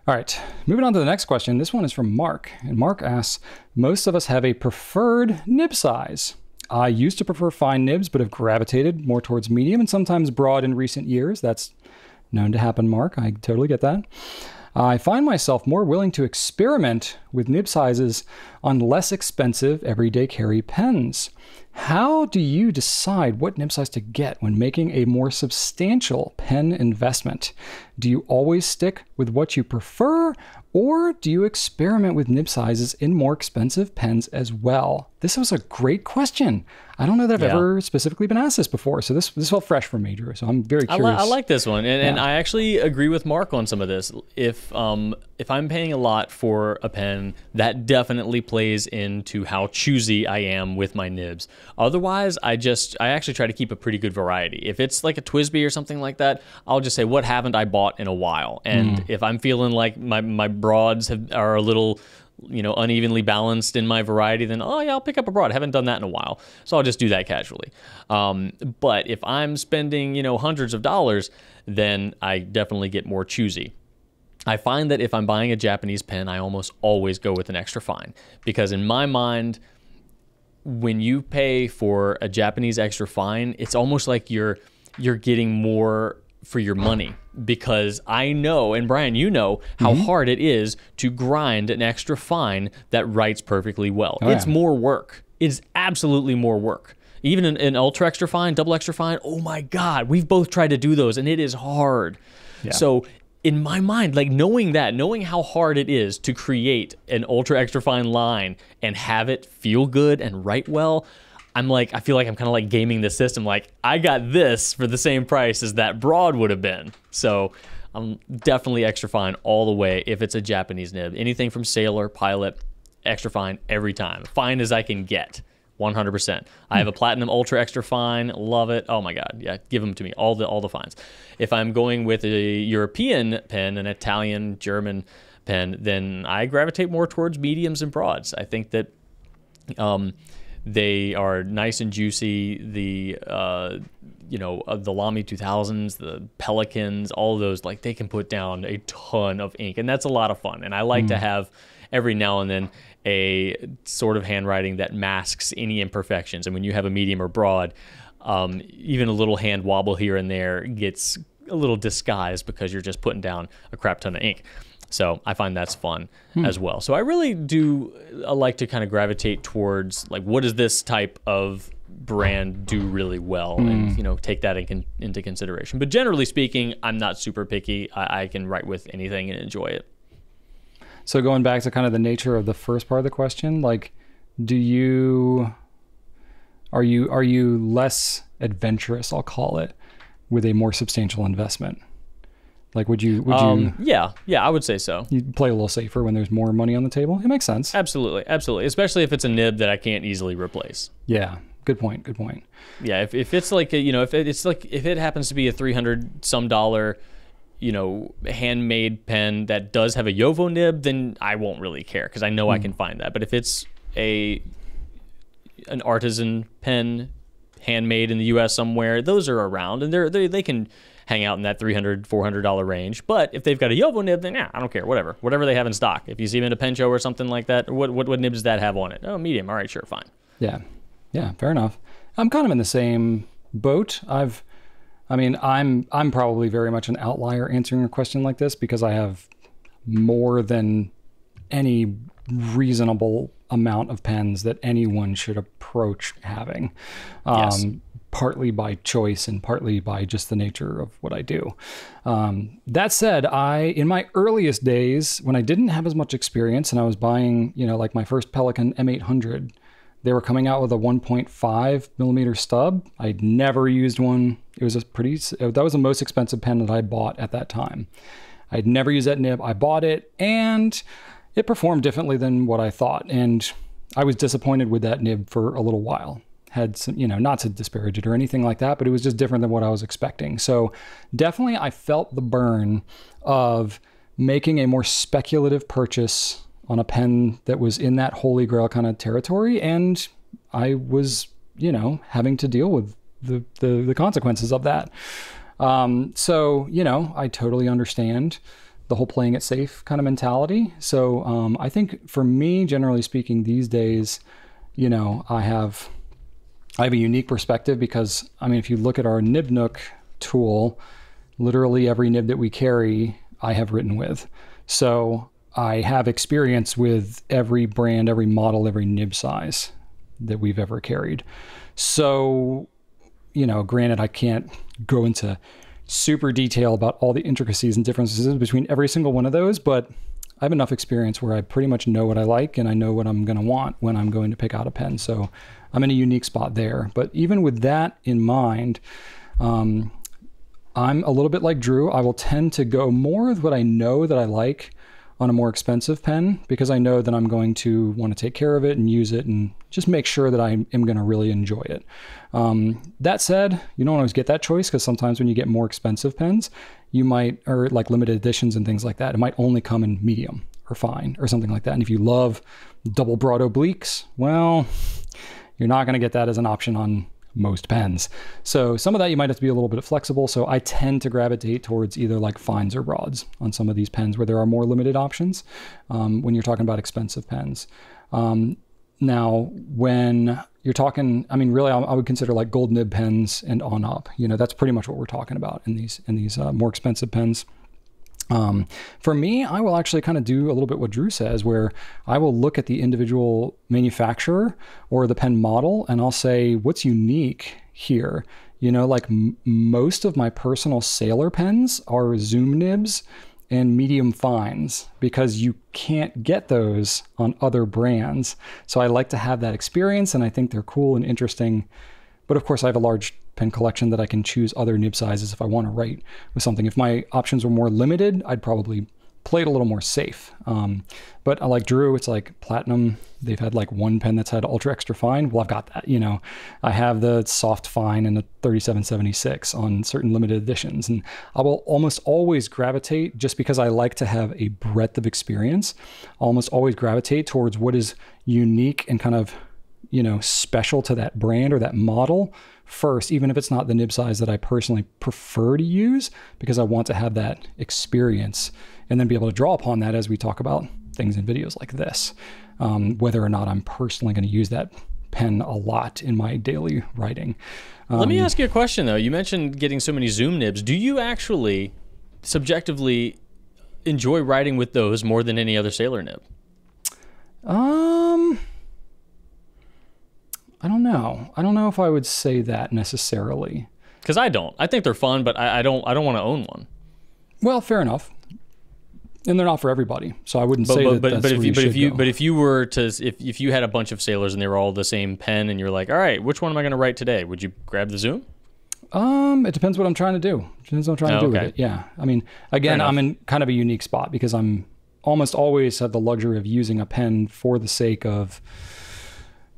All right, moving on to the next question. This one is from Mark, and Mark asks, most of us have a preferred nib size. I used to prefer fine nibs, but have gravitated more towards medium and sometimes broad in recent years. That's known to happen, Mark. I totally get that. I find myself more willing to experiment with nib sizes on less expensive everyday carry pens. How do you decide what nib size to get when making a more substantial pen investment? Do you always stick with what you prefer, or do you experiment with nib sizes in more expensive pens as well? This was a great question. I don't know that I've ever specifically been asked this before, so this felt fresh for me, Drew. So I'm very curious. I like this one, and I actually agree with Mark on some of this. If I'm paying a lot for a pen, that definitely plays into how choosy I am with my nibs. Otherwise, I actually try to keep a pretty good variety. If it's like a TWSBI or something like that, I'll just say, what haven't I bought in a while? And if I'm feeling like my broads are a little unevenly balanced in my variety, then, oh yeah, I'll pick up a broad. I haven't done that in a while. So I'll just do that casually. But if I'm spending, hundreds of dollars, then I definitely get more choosy. I find that if I'm buying a Japanese pen, I almost always go with an extra fine, because in my mind, when you pay for a Japanese extra fine, it's almost like you're getting more for your money, because I know, and Brian, you know how hard it is to grind an extra fine that writes perfectly well. It's more work. It's absolutely more work. Even an ultra extra fine, double extra fine, oh my God, we've both tried to do those, and it is hard. Yeah. So in my mind, like knowing how hard it is to create an ultra extra fine line and have it feel good and write well, I feel like I'm kind of like gaming the system. Like, I got this for the same price as that broad would have been. So I'm definitely extra fine all the way if it's a Japanese nib. Anything from Sailor, Pilot, extra fine every time. Fine as I can get, 100%. I have a Platinum Ultra extra fine, love it. Oh my God, yeah, give them to me, all the fines. If I'm going with a European pen, an Italian, German pen, then I gravitate more towards mediums and broads. I think that they are nice and juicy. The Lamy 2000s, the Pelicans, all of those, like, they can put down a ton of ink, and that's a lot of fun. And I like to have every now and then a sort of handwriting that masks any imperfections. And when you have a medium or broad, even a little hand wobble here and there gets a little disguised because you're just putting down a crap ton of ink. So I find that's fun as well. So I really do like to kind of gravitate towards, like, what does this type of brand do really well, and take that into consideration. But generally speaking, I'm not super picky. I can write with anything and enjoy it. So going back to kind of the nature of the first part of the question, like, are you less adventurous, I'll call it, with a more substantial investment? Like, would you? Yeah, I would say so. You play a little safer when there's more money on the table. It makes sense. Absolutely. Especially if it's a nib that I can't easily replace. Yeah. Good point. Yeah. If it's like if it happens to be a $300 some handmade pen that does have a Yovo nib, then I won't really care, because I know I can find that. But if it's an artisan pen handmade in the U.S. somewhere, those are around, and they can hang out in that $300, $400 range. But if they've got a Yovo nib, then I don't care. Whatever they have in stock. If you see them in a pen show or something like that, what nib does that have on it? Oh, medium. All right, sure, fine. Yeah, fair enough. I'm kind of in the same boat. I'm probably very much an outlier answering a question like this, because I have more than any reasonable amount of pens that anyone should approach having. Yes. Partly by choice and partly by just the nature of what I do. That said, in my earliest days, when I didn't have as much experience and I was buying, like my first Pelikan M800, they were coming out with a 1.5 millimeter stub. I'd never used one. It was that was the most expensive pen that I bought at that time. I'd never used that nib. I bought it, and it performed differently than what I thought. And I was disappointed with that nib for a little while. Had some, not to disparage it or anything like that, but it was just different than what I was expecting. So definitely I felt the burn of making a more speculative purchase on a pen that was in that holy grail kind of territory. And I was, having to deal with the consequences of that. So, I totally understand the whole playing it safe kind of mentality. So I think for me, generally speaking, these days, you know, I have a unique perspective because, I mean, if you look at our Nib Nook tool, literally every nib that we carry, I have written with. So I have experience with every brand, every model, every nib size that we've ever carried. So, you know, granted, I can't go into super detail about all the intricacies and differences between every single one of those, but I have enough experience where I pretty much know what I like and I know what I'm going to want when I'm going to pick out a pen. So I'm in a unique spot there. But even with that in mind, I'm a little bit like Drew. I will tend to go more with what I know that I like on a more expensive pen because I know that I'm going to want to take care of it and use it and just make sure that I am going to really enjoy it. That said, you don't always get that choice because sometimes when you get more expensive pens, you might, or like limited editions and things like that, it might only come in medium or fine or something like that. And if you love double broad obliques, well, you're not going to get that as an option on most pens. So some of that you might have to be a little bit flexible. So I tend to gravitate towards either like fines or broads on some of these pens where there are more limited options when you're talking about expensive pens. Now, when you're talking, I mean, really, I would consider like gold nib pens and on up. You know, that's pretty much what we're talking about in these more expensive pens. For me, I will actually kind of do a little bit what Drew says, where I will look at the individual manufacturer or the pen model, and I'll say, what's unique here? You know, like most of my personal sailor pens are zoom nibs and medium fines because you can't get those on other brands. So I like to have that experience, and I think they're cool and interesting. But of course, I have a large pen collection that I can choose other nib sizes if I want to write with something. If my options were more limited, I'd probably play it a little more safe. But I like Drew, it's like platinum. They've had like one pen that's had ultra extra fine. Well, I've got that, you know. I have the soft fine and the 3776 on certain limited editions. And I will almost always gravitate, just because I like to have a breadth of experience, I'll almost always gravitate towards what is unique and kind of, you know, special to that brand or that model first, even if it's not the nib size that I personally prefer to use, because I want to have that experience and then be able to draw upon that as we talk about things in videos like this, whether or not I'm personally going to use that pen a lot in my daily writing. Let me ask you a question though. You mentioned getting so many zoom nibs. Do you actually subjectively enjoy writing with those more than any other sailor nib? I don't know. I don't know if I would say that necessarily. Because I don't. I think they're fun, but I don't want to own one. Well, fair enough. And they're not for everybody, so I wouldn't say that. But if you were to, if you had a bunch of sailors and they were all the same pen, and you're like, all right, which one am I going to write today? Would you grab the zoom? It depends what I'm trying to do. It depends what I'm trying to do with it. Yeah. I mean, again, I'm in kind of a unique spot because I'm almost always have the luxury of using a pen for the sake of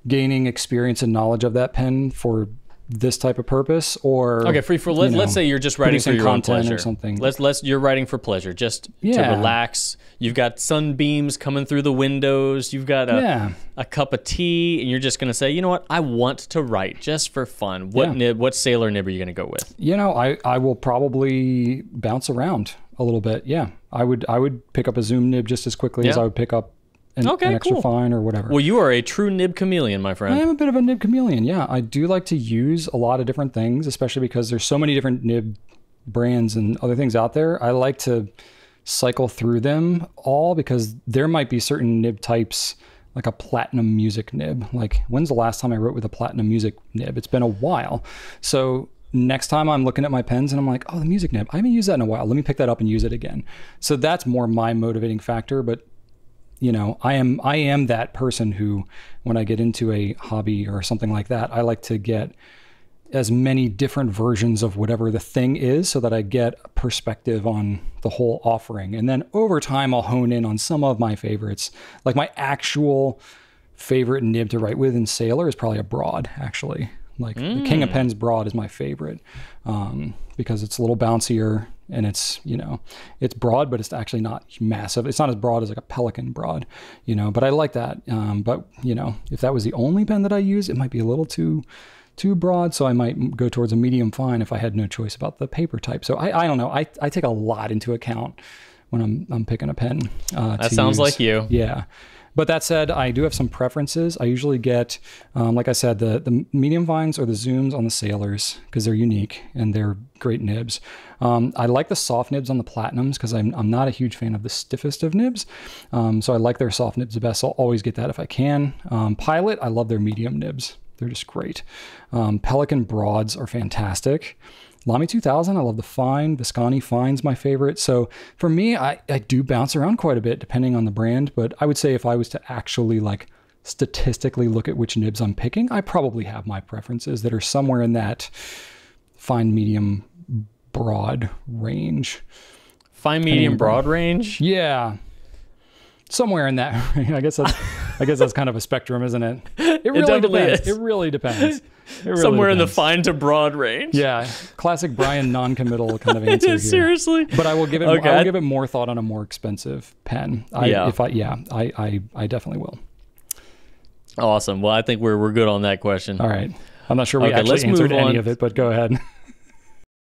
gaining experience and knowledge of that pen for this type of purpose, or let's say you're just writing for your own pleasure or something. You're writing for pleasure, just to relax. You've got sunbeams coming through the windows. You've got a cup of tea, and you're just gonna say, you know what, I want to write just for fun. What sailor nib are you gonna go with? You know, I will probably bounce around a little bit. Yeah, I would pick up a zoom nib just as quickly as I would pick up an extra fine or whatever. Well, you are a true nib chameleon, my friend. I am a bit of a nib chameleon, yeah. I do like to use a lot of different things, especially because there's so many different nib brands and other things out there. I like to cycle through them all because there might be certain nib types, like a platinum music nib. Like, when's the last time I wrote with a platinum music nib? It's been a while. So next time I'm looking at my pens and I'm like, oh, the music nib, I haven't used that in a while. Let me pick that up and use it again. So that's more my motivating factor. But you know, I am that person who, when I get into a hobby or something like that, I like to get as many different versions of whatever the thing is so that I get a perspective on the whole offering. And then over time, I'll hone in on some of my favorites. Like my actual favorite nib to write with in Sailor is probably a broad, actually. Like the King of Pens broad is my favorite because it's a little bouncier. And it's, you know, it's broad, but it's actually not massive. It's not as broad as like a Pelican broad, you know, but I like that. But, you know, if that was the only pen that I use, it might be a little too broad. So I might go towards a medium fine if I had no choice about the paper type. So I don't know. I take a lot into account when I'm picking a pen. That sounds like you. Yeah. But that said, I do have some preferences. I usually get, like I said, the medium vines or the zooms on the sailors because they're unique and they're great nibs. I like the soft nibs on the platinums because I'm not a huge fan of the stiffest of nibs. So I like their soft nibs the best. I'll always get that if I can. Pilot, I love their medium nibs. They're just great. Pelican broads are fantastic. Lamy 2000, I love the fine. Visconti fine's my favorite. So for me, I do bounce around quite a bit depending on the brand, but I would say if I was to actually like statistically look at which nibs I'm picking, I probably have my preferences that are somewhere in that fine, medium, broad range. Fine, medium, broad range? Yeah. Somewhere in that. I guess that's kind of a spectrum, isn't it? It really depends. It really depends. Somewhere in the fine to broad range. Yeah, classic Brian non-committal kind of answer here. Seriously. But I will give it. Okay. I will give it more thought on a more expensive pen. I definitely will. Awesome. Well, I think we're good on that question. All right. I'm not sure we actually answered any of it, but go ahead.